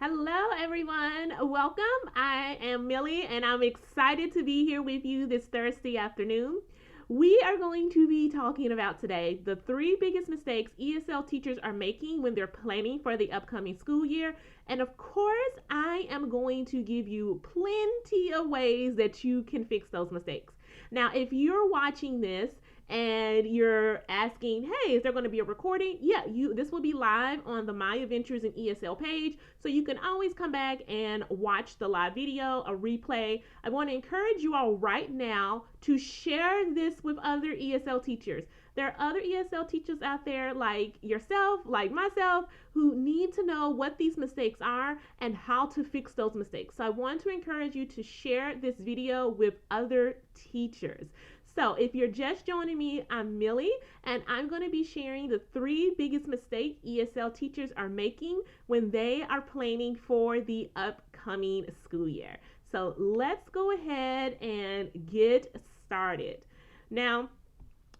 Hello, everyone. Welcome. I am Millie, and I'm excited to be here with you this Thursday afternoon. We are going to be talking about today the three biggest mistakes ESL teachers are making when they're planning for the upcoming school year. And of course, I am going to give you plenty of ways that you can fix those mistakes. Now, if you're watching this and you're asking, hey, is there going to be a recording? Yeah, this will be live on the My Adventures in ESL page, so you can always come back and watch the live video, a replay. I want to encourage you all right now to share this with other ESL teachers. There are other ESL teachers out there like yourself, like myself, who need to know what these mistakes are and how to fix those mistakes. So I want to encourage you to share this video with other teachers. So if you're just joining me, I'm Millie, and I'm going to be sharing the three biggest mistakes ESL teachers are making when they are planning for the upcoming school year. So let's go ahead and get started. Now,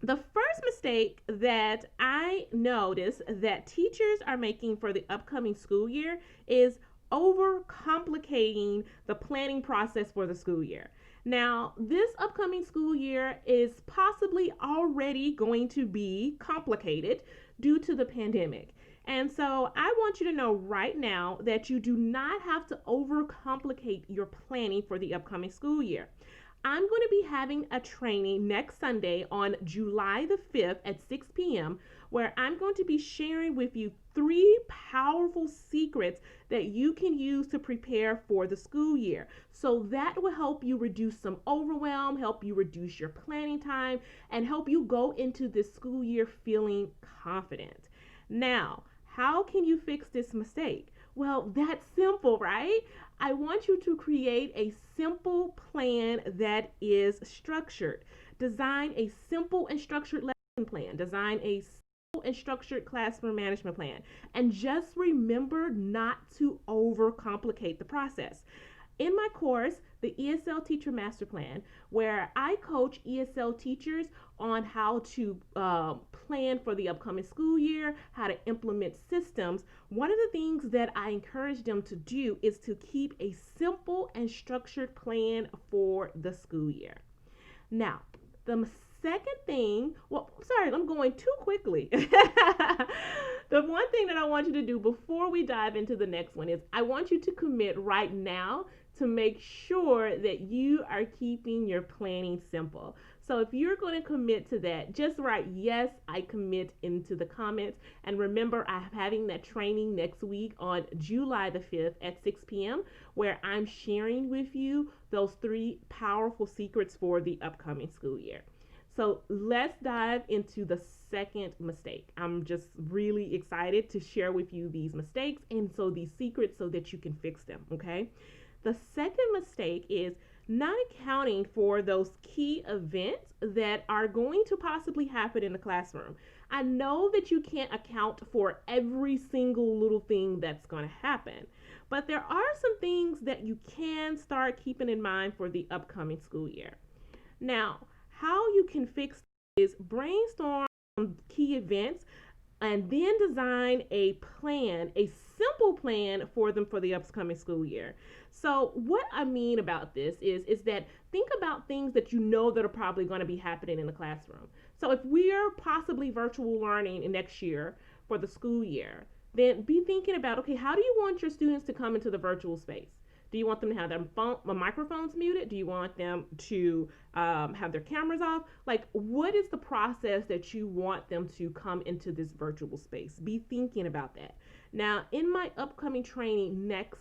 the first mistake that I notice that teachers are making for the upcoming school year is overcomplicating the planning process for the school year. Now, this upcoming school year is possibly already going to be complicated due to the pandemic. And so I want you to know right now that you do not have to overcomplicate your planning for the upcoming school year. I'm going to be having a training next Sunday on July the 5th at 6 p.m. where I'm going to be sharing with you three powerful secrets that you can use to prepare for the school year. So that will help you reduce some overwhelm, help you reduce your planning time, and help you go into this school year feeling confident. Now, how can you fix this mistake? Well, that's simple, right? I want you to create a simple plan that is structured. Design a simple and structured lesson plan. Design a simple and structured classroom management plan. And just remember not to overcomplicate the process. In my course, the ESL Teacher Master Plan, where I coach ESL teachers on how to plan for the upcoming school year, how to implement systems, one of the things that I encourage them to do is to keep a simple and structured plan for the school year. Now, the second thing, well, sorry, I'm going too quickly. The one thing that I want you to do before we dive into the next one is I want you to commit right now to make sure that you are keeping your planning simple. So if you're going to commit to that, just write yes, I commit into the comments. And remember, I'm having that training next week on July the 5th at 6 p.m. where I'm sharing with you those three powerful secrets for the upcoming school year. So let's dive into the second mistake. I'm just really excited to share with you these mistakes and so these secrets so that you can fix them, okay? The second mistake is not accounting for those key events that are going to possibly happen in the classroom. I know that you can't account for every single little thing that's going to happen, but there are some things that you can start keeping in mind for the upcoming school year. Now, how you can fix is brainstorm key events and then design a plan, a simple plan for them for the upcoming school year. So what I mean about this is that think about things that you know that are probably going to be happening in the classroom. So if we are possibly virtual learning in next year for the school year, then be thinking about, okay, how do you want your students to come into the virtual space? Do you want them to have their microphones muted? Do you want them to have their cameras off? Like, what is the process that you want them to come into this virtual space? Be thinking about that. Now, in my upcoming training next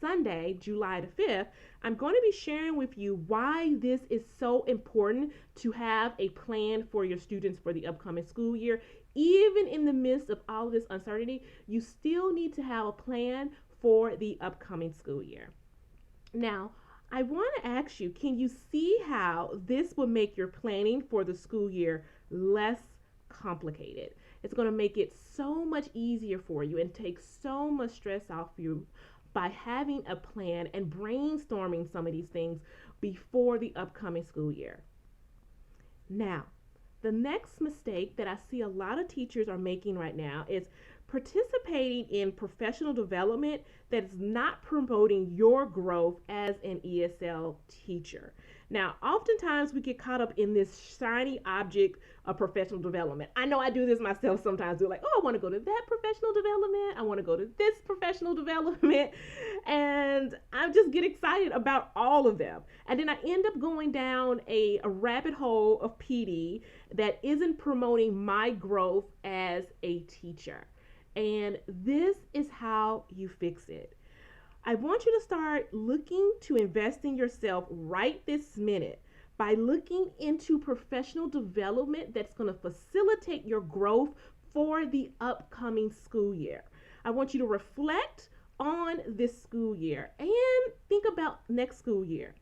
Sunday, July the 5th, I'm going to be sharing with you why this is so important to have a plan for your students for the upcoming school year. Even in the midst of all of this uncertainty, you still need to have a plan for the upcoming school year. Now, I want to ask you, can you see how this will make your planning for the school year less complicated? It's going to make it so much easier for you and take so much stress off you by having a plan and brainstorming some of these things before the upcoming school year. Now, the next mistake that I see a lot of teachers are making right now is participating in professional development that is not promoting your growth as an ESL teacher. Now, oftentimes we get caught up in this shiny object of professional development. I know I do this myself sometimes. We're like, oh, I want to go to that professional development. I want to go to this professional development. And I just get excited about all of them. And then I end up going down a rabbit hole of PD that isn't promoting my growth as a teacher. And this is how you fix it. I want you to start looking to invest in yourself right this minute by looking into professional development that's going to facilitate your growth for the upcoming school year. I want you to reflect on this school year and think about next school year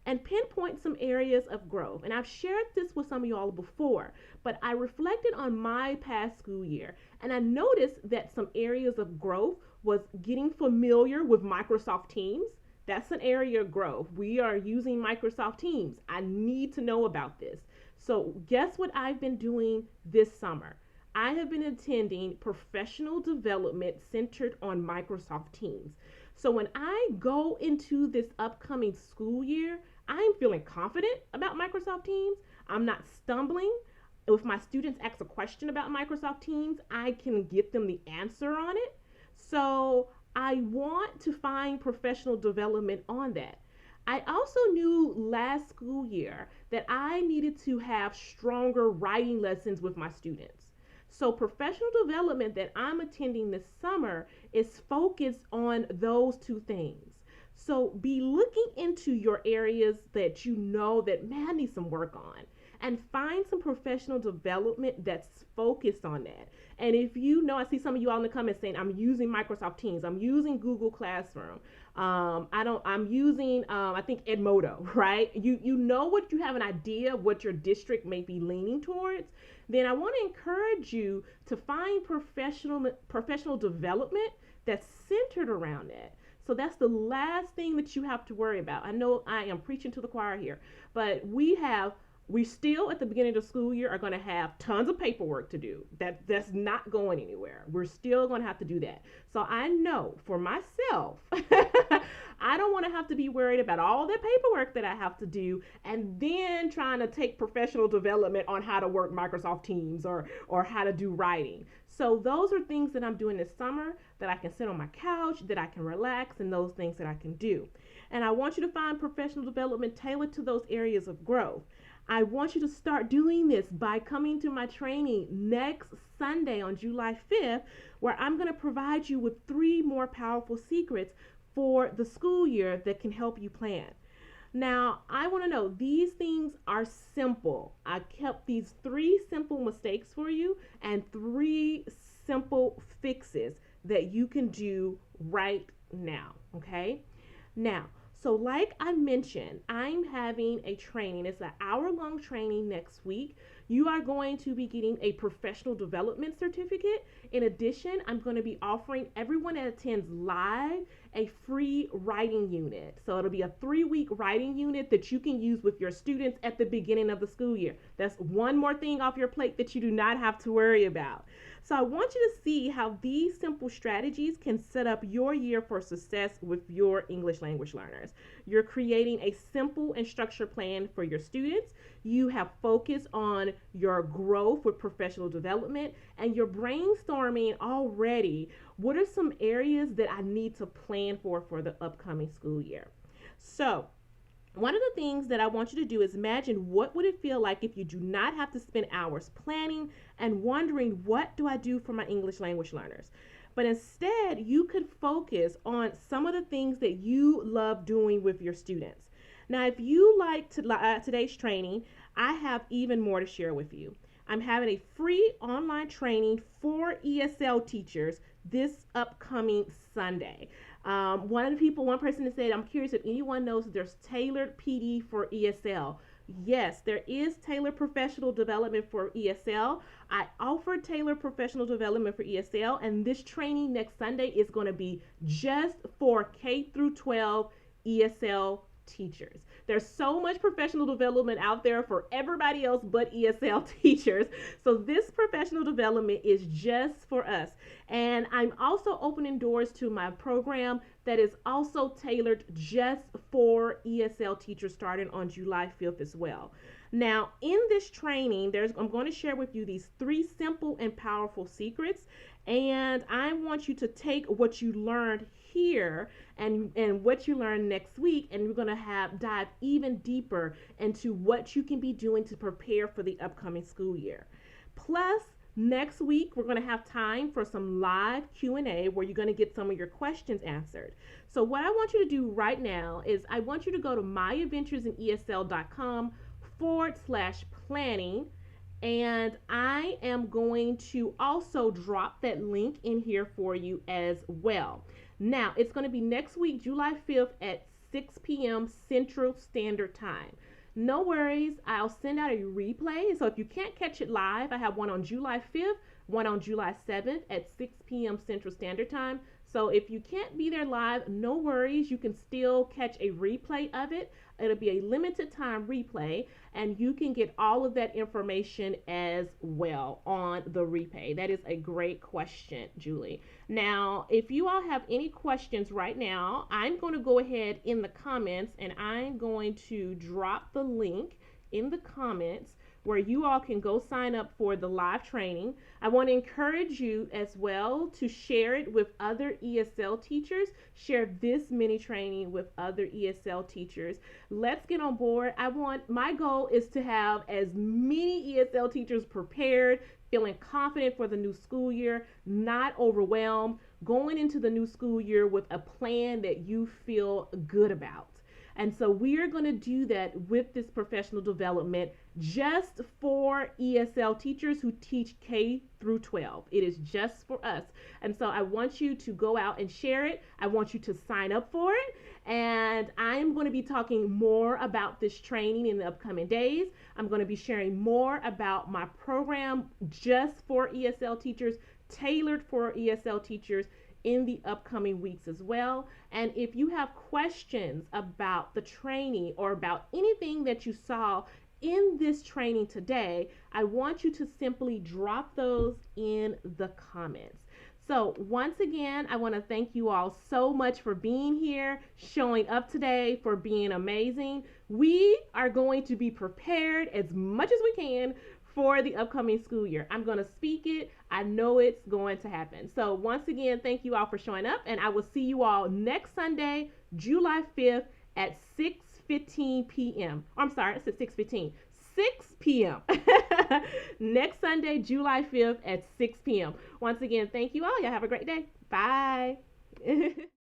and pinpoint some areas of growth. And I've shared this with some of y'all before, but I reflected on my past school year and I noticed that some areas of growth was getting familiar with Microsoft Teams. That's an area of growth. We are using Microsoft Teams. I need to know about this. So guess what I've been doing this summer? I have been attending professional development centered on Microsoft Teams. So when I go into this upcoming school year, I'm feeling confident about Microsoft Teams. I'm not stumbling. If my students ask a question about Microsoft Teams, I can get them the answer on it. So I want to find professional development on that. I also knew last school year that I needed to have stronger writing lessons with my students. So professional development that I'm attending this summer is focused on those two things. So be looking into your areas that you know that man needs some work on and find some professional development that's focused on that. And if you know, I see some of you all in the comments saying, I'm using Microsoft Teams, I'm using Google Classroom, I'm using, I think Edmodo, right? You know what, you have an idea of what your district may be leaning towards, then I want to encourage you to find professional development that's centered around that. So that's the last thing that you have to worry about. I know I am preaching to the choir here, but we still at the beginning of the school year are going to have tons of paperwork to do. That's not going anywhere. We're still going to have to do that. So I know for myself, I don't want to have to be worried about all the paperwork that I have to do and then trying to take professional development on how to work Microsoft Teams or how to do writing. So those are things that I'm doing this summer that I can sit on my couch, that I can relax, and those things that I can do. And I want you to find professional development tailored to those areas of growth. I want you to start doing this by coming to my training next Sunday on July 5th, where I'm going to provide you with 3 more powerful secrets for the school year that can help you plan. Now, I want to know, these things are simple. I kept these 3 simple mistakes for you and 3 simple fixes that you can do right now, okay? Now, so like I mentioned, I'm having a training. It's an hour-long training next week. You are going to be getting a professional development certificate. In addition, I'm going to be offering everyone that attends live a free writing unit. So it'll be a 3-week writing unit that you can use with your students at the beginning of the school year. That's one more thing off your plate that you do not have to worry about. So I want you to see how these simple strategies can set up your year for success with your English language learners. You're creating a simple and structured plan for your students. You have focused on your growth with professional development, and you're brainstorming already what are some areas that I need to plan for the upcoming school year. So one of the things that I want you to do is imagine what would it feel like if you do not have to spend hours planning and wondering, what do I do for my English language learners? But instead, you could focus on some of the things that you love doing with your students. Now, if you like today's training, I have even more to share with you. I'm having a free online training for ESL teachers this upcoming Sunday. One person has said, I'm curious if anyone knows if there's tailored PD for ESL. Yes, there is tailored professional development for ESL. I offer tailored professional development for ESL, and this training next Sunday is going to be just for K through 12 ESL teachers. There's so much professional development out there for everybody else but ESL teachers. So this professional development is just for us. And I'm also opening doors to my program that is also tailored just for ESL teachers starting on July 5th as well. Now, in this training, I'm going to share with you these 3 simple and powerful secrets, and I want you to take what you learned here and what you learned next week, and we're going to dive even deeper into what you can be doing to prepare for the upcoming school year. Plus, next week, we're going to have time for some live Q&A where you're going to get some of your questions answered. So what I want you to do right now is I want you to go to myadventuresinESL.com/planning, and I am going to also drop that link in here for you as well. Now, it's going to be next week, July 5th at 6 p.m. Central Standard Time. No worries, I'll send out a replay. So if you can't catch it live, I have one on July 5th, one on July 7th at 6 p.m. Central Standard Time. So if you can't be there live, no worries, you can still catch a replay of it. It'll be a limited time replay, and you can get all of that information as well on the replay. That is a great question, Julie. Now, if you all have any questions right now, I'm going to go ahead in the comments, and I'm going to drop the link in the comments where you all can go sign up for the live training. I want to encourage you as well to share it with other ESL teachers. Share this mini training with other ESL teachers. Let's get on board. My goal is to have as many ESL teachers prepared, feeling confident for the new school year, not overwhelmed, going into the new school year with a plan that you feel good about. And so we are going to do that with this professional development just for ESL teachers who teach K through 12. It is just for us. And so I want you to go out and share it. I want you to sign up for it. And I'm going to be talking more about this training in the upcoming days. I'm going to be sharing more about my program just for ESL teachers, tailored for ESL teachers in the upcoming weeks as well. And if you have questions about the training or about anything that you saw in this training today, I want you to simply drop those in the comments. So once again, I want to thank you all so much for being here, showing up today, for being amazing. We are going to be prepared as much as we can for the upcoming school year. I'm going to speak it. I know it's going to happen. So once again, thank you all for showing up, and I will see you all next Sunday, July 5th at 6:15 p.m. I'm sorry, I said 6:15. 6 p.m. Next Sunday, July 5th at 6 p.m. Once again, thank you all. Y'all have a great day. Bye.